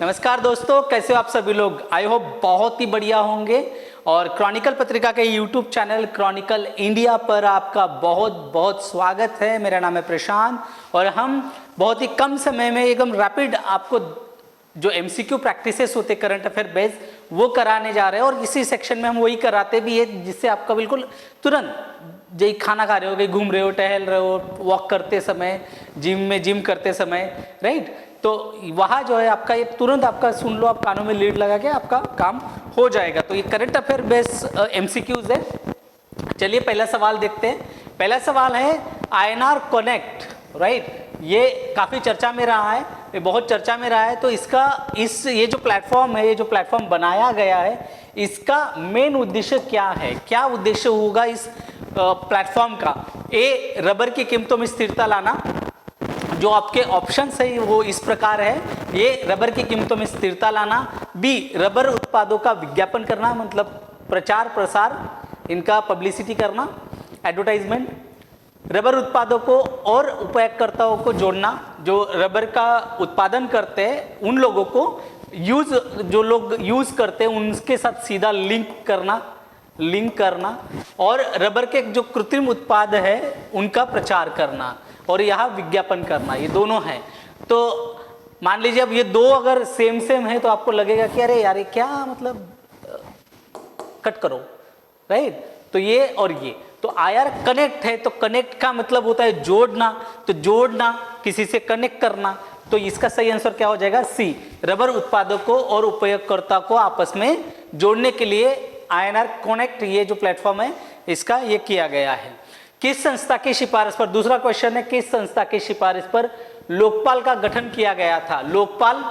नमस्कार दोस्तों, कैसे हो आप सभी लोग। आई होप बहुत ही बढ़िया होंगे। और क्रॉनिकल पत्रिका के यूट्यूब चैनल क्रॉनिकल इंडिया पर आपका बहुत बहुत स्वागत है। मेरा नाम है प्रशांत और हम बहुत ही कम समय में एकदम रैपिड आपको जो एमसीक्यू प्रैक्टिसेस होते करंट अफेयर बेस वो कराने जा रहे हैं। और इसी सेक्शन में हम वही कराते भी है जिससे आपका बिल्कुल तुरंत जय खाना खा रहे हो, कहीं घूम रहे हो, टहल रहे हो, वॉक करते समय, जिम करते समय, राइट, तो वहाँ जो है आपका ये तुरंत आपका सुन लो, आप कानों में लीड लगा के आपका काम हो जाएगा। तो ये करंट अफेयर बेस एमसीक्यूज है। चलिए पहला सवाल देखते हैं। पहला सवाल है आईएनआर कनेक्ट, राइट, ये काफ़ी चर्चा में रहा है, ये बहुत चर्चा में रहा है। तो ये जो प्लेटफॉर्म है, ये जो प्लेटफॉर्म बनाया गया है, इसका मेन उद्देश्य क्या है, क्या उद्देश्य होगा इस प्लेटफॉर्म का। ए, रबर की कीमतों में स्थिरता लाना। जो आपके ऑप्शंस है वो इस प्रकार है। ये रबर की कीमतों में स्थिरता लाना। बी, रबर उत्पादों का विज्ञापन करना, मतलब प्रचार प्रसार, इनका पब्लिसिटी करना, एडवर्टाइजमेंट। रबर उत्पादों को और उपयोगकर्ताओं को जोड़ना, जो रबर का उत्पादन करते हैं उन लोगों को जो लोग यूज करते हैं उनके साथ सीधा लिंक करना और रबर के जो कृत्रिम उत्पाद है उनका प्रचार करना और यहाँ विज्ञापन करना, ये दोनों हैं। तो मान लीजिए अब ये दो अगर सेम है तो आपको लगेगा कि अरे यार ये क्या मतलब, कट करो, राइट। तो ये और ये तो आईआर कनेक्ट है, तो कनेक्ट का मतलब होता है जोड़ना, तो जोड़ना, किसी से कनेक्ट करना। तो इसका सही आंसर क्या हो जाएगा, सी, रबर उत्पादों को और उपयोगकर्ता को आपस में जोड़ने के लिए आईएनआर कनेक्ट, ये जो प्लेटफॉर्म है इसका ये किया गया है। किस संस्था की सिफारिश पर, दूसरा क्वेश्चन है, किस संस्था की सिफारिश पर लोकपाल का गठन किया गया था। लोकपाल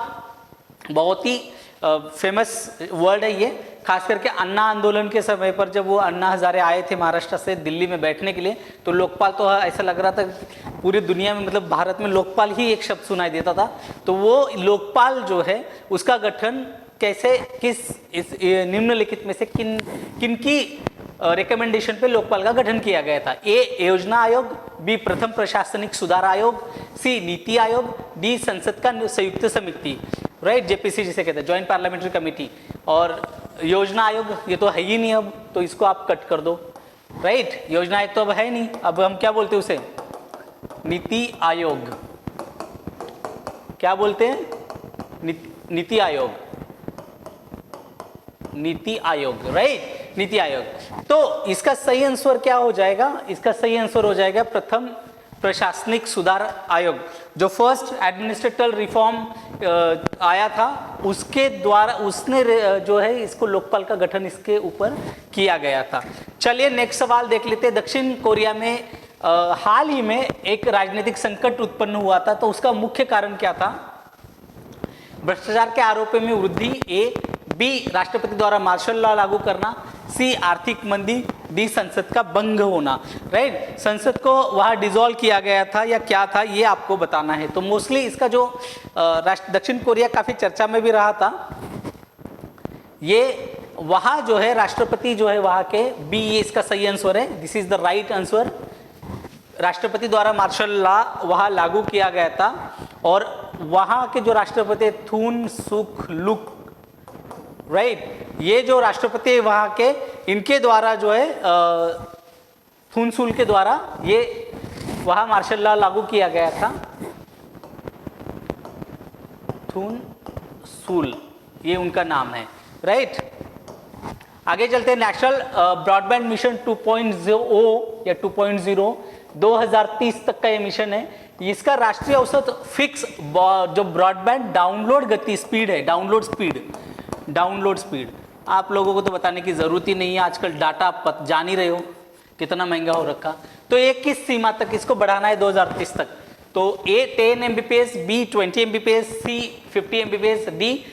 बहुत ही फेमस वर्ड है ये, खास करके अन्ना आंदोलन के समय पर जब वो अन्ना हजारे आए थे महाराष्ट्र से दिल्ली में बैठने के लिए, तो लोकपाल तो ऐसा लग रहा था पूरी दुनिया में, मतलब भारत में लोकपाल ही एक शब्द सुनाई देता था। तो वो लोकपाल जो है उसका गठन कैसे, इस निम्नलिखित में से किन की रिकमेंडेशन पे लोकपाल का गठन किया गया था। ए, योजना आयोग, बी, प्रथम प्रशासनिक सुधार आयोग, सी, नीति आयोग, डी, संसद का संयुक्त समिति, राइट, जेपीसी जिसे कहते हैं, ज्वाइंट पार्लियामेंट्री कमेटी। और योजना आयोग ये तो है ही नहीं अब, तो इसको आप कट कर दो, राइट, योजना आयोग तो अब है नहीं, अब हम क्या बोलते हैं उसे, नीति आयोग। क्या बोलते हैं, नीति आयोग, नीति आयोग, राइट, नीति आयोग। तो इसका सही आंसर क्या हो जाएगा, इसका सही आंसर हो जाएगा प्रथम प्रशासनिक सुधार आयोग। जो फर्स्ट एडमिनिस्ट्रेटिव रिफॉर्म आया था उसके द्वारा उसने जो है इसको लोकपाल का गठन इसके ऊपर किया गया था। चलिए नेक्स्ट सवाल देख लेते हैं। दक्षिण कोरिया में हाल ही में एक राजनीतिक संकट उत्पन्न हुआ था, तो उसका मुख्य कारण क्या था। भ्रष्टाचार के आरोपों में वृद्धि, ए, बी, राष्ट्रपति द्वारा मार्शल लॉ लागू करना, सी, आर्थिक मंदी, डी, संसद का भंग होना, राइट। संसद को वहां डिसॉल्व किया गया था या क्या था ये आपको बताना है। तो मोस्टली इसका जो दक्षिण कोरिया काफी चर्चा में भी रहा था, ये वहां जो है राष्ट्रपति जो है वहां के, बी, ये इसका सही आंसर है, this is the right answer. राष्ट्रपति द्वारा मार्शल लॉ वहां लागू किया गया था और वहां के जो राष्ट्रपति थून सुख लुक, राइट, ये जो राष्ट्रपति वहां के, इनके द्वारा जो है थुनसुल के द्वारा ये वहां मार्शल लॉ लागू किया गया था। थुनसुल ये उनका नाम है, राइट। आगे चलते हैं। नेशनल ब्रॉडबैंड मिशन 2.0 या 2.0 2030 तक का ये मिशन है। इसका राष्ट्रीय औसत फिक्स जो ब्रॉडबैंड डाउनलोड गति स्पीड है, डाउनलोड स्पीड आप लोगों को तो बताने की जरूरत ही नहीं है, आजकल डाटा आप जान ही रहे हो कितना महंगा हो रखा। तो ये किस सीमा तक इसको बढ़ाना है 2030 तक। तो ए 10 MBPS, बी 20 MBPS, सी 50 MBPS, डी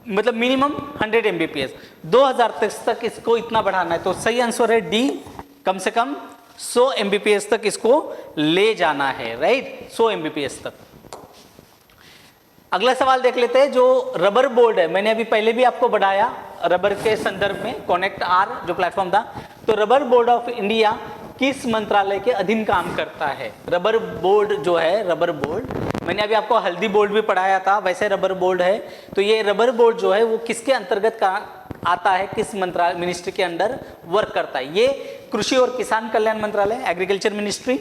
मतलब मिनिमम 100 MBPS। 2030 तक इसको इतना बढ़ाना है। तो सही आंसर है डी, कम से कम 100 MBPS तक इसको ले जाना है, राइट, 100 MBPS तक। अगला सवाल देख लेते हैं। जो रबर बोर्ड है, मैंने अभी पहले भी आपको बढ़ाया रबर के संदर्भ में, कनेक्ट आर जो प्लेटफॉर्म था। तो रबर बोर्ड ऑफ इंडिया किस मंत्रालय के अधीन काम करता है। रबर बोर्ड जो है, रबर बोर्ड मैंने अभी आपको हल्दी बोर्ड भी पढ़ाया था, वैसे रबर बोर्ड है। तो ये रबर बोर्ड जो है वो किसके अंतर्गत आता है, किस मंत्रालय मिनिस्ट्री के अंडर वर्क करता है? ये कृषि और किसान कल्याण मंत्रालय, एग्रीकल्चर मिनिस्ट्री।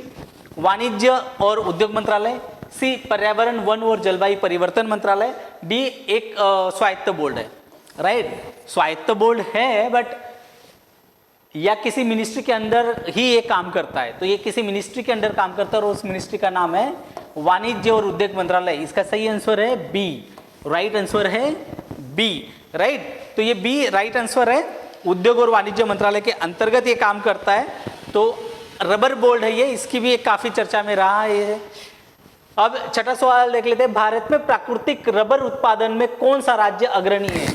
वाणिज्य और उद्योग मंत्रालय। सी पर्यावरण वन और जलवायु परिवर्तन मंत्रालय। डी एक स्वायत्त बोर्ड है, राइट। स्वायत्त बोर्ड है बट या किसी मिनिस्ट्री के अंदर ही ये काम करता है, तो ये किसी मिनिस्ट्री के अंदर काम करता है और उस मिनिस्ट्री का नाम है वाणिज्य और उद्योग मंत्रालय। इसका सही आंसर है बी, राइट आंसर है बी, राइट। तो ये बी राइट आंसर है, उद्योग और वाणिज्य मंत्रालय के अंतर्गत ये काम करता है। तो रबर बोर्ड है ये, इसकी भी एक काफी चर्चा में रहा है ये। अब छठा सवाल देख लेते हैं, भारत में प्राकृतिक रबर उत्पादन में कौन सा राज्य अग्रणी है?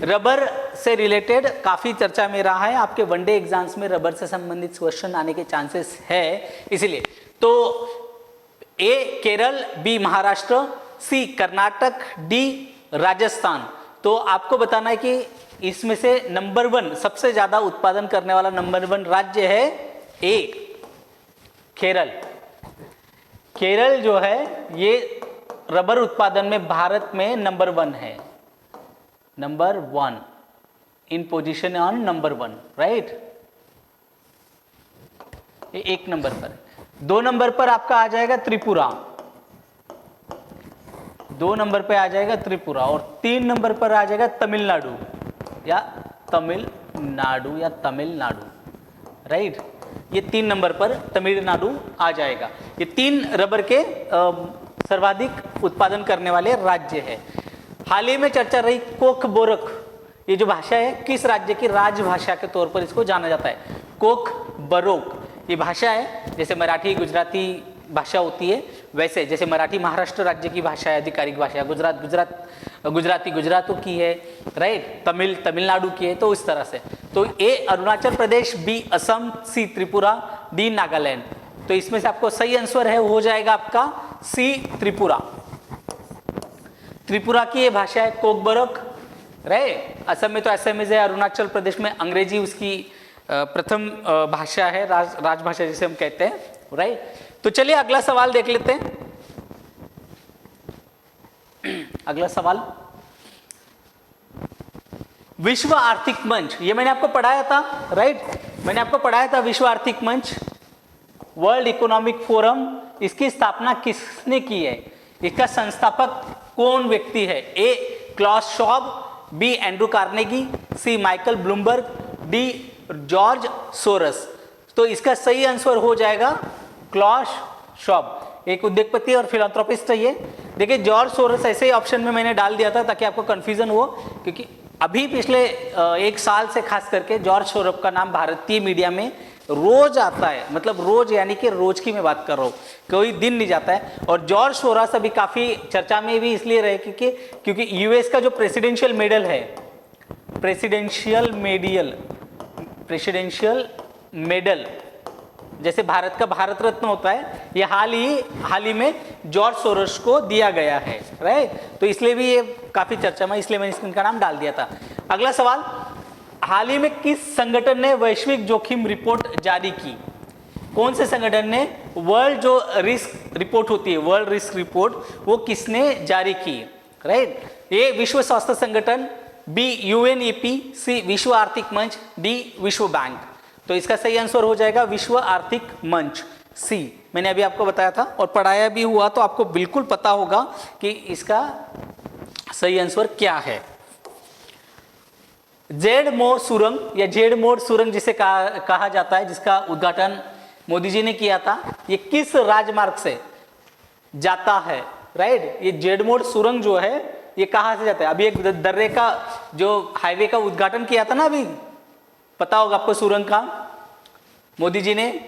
रबर से रिलेटेड काफी चर्चा में रहा है, आपके वनडे एग्जाम्स में रबर से संबंधित क्वेश्चन आने के चांसेस है, इसीलिए। तो ए केरल, बी महाराष्ट्र, सी कर्नाटक, डी राजस्थान। तो आपको बताना है कि इसमें से नंबर 1 सबसे ज्यादा उत्पादन करने वाला नंबर 1 राज्य है ए केरल। केरल जो है ये रबर उत्पादन में भारत में नंबर 1 है, number 1 in position on number 1, right. ये एक नंबर पर। 2 नंबर पर आपका आ जाएगा त्रिपुरा, 2 नंबर पे आ जाएगा त्रिपुरा, और 3 नंबर पर आ जाएगा तमिलनाडु या तमिलनाडु, राइट। ये 3 नंबर पर तमिलनाडु आ जाएगा। ये 3 रबर के सर्वाधिक उत्पादन करने वाले राज्य है। हाल ही में चर्चा रही कोक बोरक, ये जो भाषा है किस राज्य की राजभाषा के तौर पर इसको जाना जाता है? कोक बरोक ये भाषा है, जैसे मराठी गुजराती भाषा होती है वैसे, जैसे मराठी महाराष्ट्र राज्य की भाषा है, आधिकारिक भाषा है, गुजराती गुजरातों की है, राइट, तमिलनाडु की है, तो इस तरह से। तो ए अरुणाचल प्रदेश, बी असम, सी त्रिपुरा, डी नागालैंड। तो इसमें से आपको सही आंसर है हो जाएगा आपका सी त्रिपुरा। त्रिपुरा की ये भाषा है कोकबरक, राइट। असम में तो असमीज है, अरुणाचल प्रदेश में अंग्रेजी उसकी प्रथम भाषा है, राजभाषा जिसे हम कहते हैं, राइट। तो चलिए अगला सवाल देख लेते हैं। अगला सवाल, विश्व आर्थिक मंच, ये मैंने आपको पढ़ाया था, राइट। मैंने आपको पढ़ाया था विश्व आर्थिक मंच, वर्ल्ड इकोनॉमिक फोरम, इसकी स्थापना किसने की है? इसका संस्थापक कौन व्यक्ति है? A Klaus Schwab, B Andrew Carnegie, C Michael Bloomberg, D George Soros. तो इसका सही आंसर हो जाएगा क्लॉस शॉब, एक उद्योगपति और फिलैंथ्रोपिस्ट है ये। देखिए जॉर्ज सोरस ऐसे ही ऑप्शन में मैंने डाल दिया था ताकि आपको कंफ्यूजन हो, क्योंकि अभी पिछले 1 साल से खास करके जॉर्ज सोरस का नाम भारतीय मीडिया में रोज आता है, मतलब रोज यानी कि रोज की मैं बात कर रहा हूँ, कोई दिन नहीं जाता है। और जॉर्ज सोरस अभी काफी चर्चा में भी इसलिए रहे क्योंकि यूएस का जो प्रेसिडेंशियल मेडल जैसे भारत का भारत रत्न होता है, ये हाल ही में जॉर्ज सोरस को दिया गया है, राइट। तो इसलिए भी ये काफी चर्चा में, इसलिए मैंने इनका नाम डाल दिया था। अगला सवाल, हाल ही में किस संगठन ने वैश्विक जोखिम रिपोर्ट जारी की? कौन से संगठन ने वर्ल्ड जो रिस्क रिपोर्ट होती है, वर्ल्ड रिस्क रिपोर्ट, वो किसने जारी की, राइट। ए विश्व स्वास्थ्य संगठन, बी यूएनईपी, सी विश्व आर्थिक मंच, डी विश्व बैंक। तो इसका सही आंसर हो जाएगा विश्व आर्थिक मंच, सी। मैंने अभी आपको बताया था और पढ़ाया भी हुआ, तो आपको बिल्कुल पता होगा कि इसका सही आंसर क्या है। जेड मोर सुरंग या जेड मोर सुरंग जिसे कहा जाता है, जिसका उद्घाटन मोदी जी ने किया था, ये किस राजमार्ग से जाता है, राइट। ये जेड मोर सुरंग जो है ये कहाँ से जाता है? अभी एक दर्रे का जो हाईवे का उद्घाटन किया था ना, अभी पता होगा आपको सुरंग का, मोदी जी ने।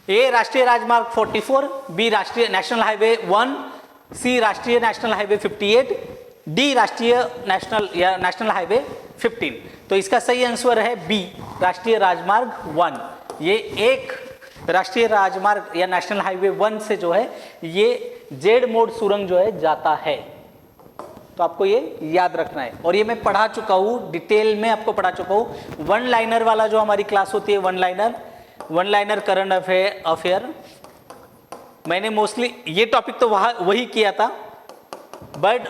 ए राष्ट्रीय राजमार्ग 44, बी राष्ट्रीय नेशनल हाईवे 1, सी राष्ट्रीय नेशनल हाईवे 58, डी राष्ट्रीय नेशनल हाईवे 15। तो इसका सही आंसर है बी राष्ट्रीय राजमार्ग 1। ये एक राष्ट्रीय राजमार्ग या नेशनल हाईवे 1 से जो है ये जेड मोड़ सुरंग जो है जाता है। तो आपको ये याद रखना है, और ये मैं पढ़ा चुका हूँ, डिटेल में आपको पढ़ा चुका हूँ। 1 लाइनर वाला जो हमारी क्लास होती है, 1 लाइनर करंट अफेयर, मैंने मोस्टली ये टॉपिक तो वही किया था, बट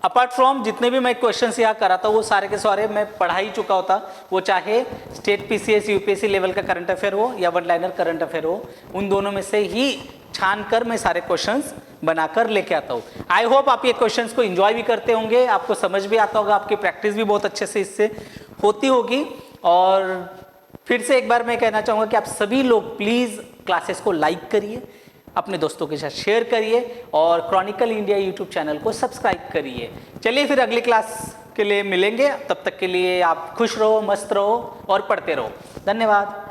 अपार्ट फ्रॉम जितने भी मैं क्वेश्चंस यहाँ करा था वो सारे के सारे मैं पढ़ा ही चुका होता, वो चाहे स्टेट पीसीएस यूपीएससी लेवल का करंट अफेयर हो या वन लाइनर करंट अफेयर हो, उन दोनों में से ही छान कर मैं सारे क्वेश्चंस बनाकर लेके आता हूँ। आई होप आप ये क्वेश्चंस को एंजॉय भी करते होंगे, आपको समझ भी आता होगा, आपकी प्रैक्टिस भी बहुत अच्छे से इससे होती होगी। और फिर से एक बार मैं कहना चाहूँगा कि आप सभी लोग प्लीज़ क्लासेस को लाइक करिए, अपने दोस्तों के साथ शेयर करिए और क्रॉनिकल इंडिया यूट्यूब चैनल को सब्सक्राइब करिए। चलिए फिर अगली क्लास के लिए मिलेंगे, तब तक के लिए आप खुश रहो, मस्त रहो और पढ़ते रहो। धन्यवाद।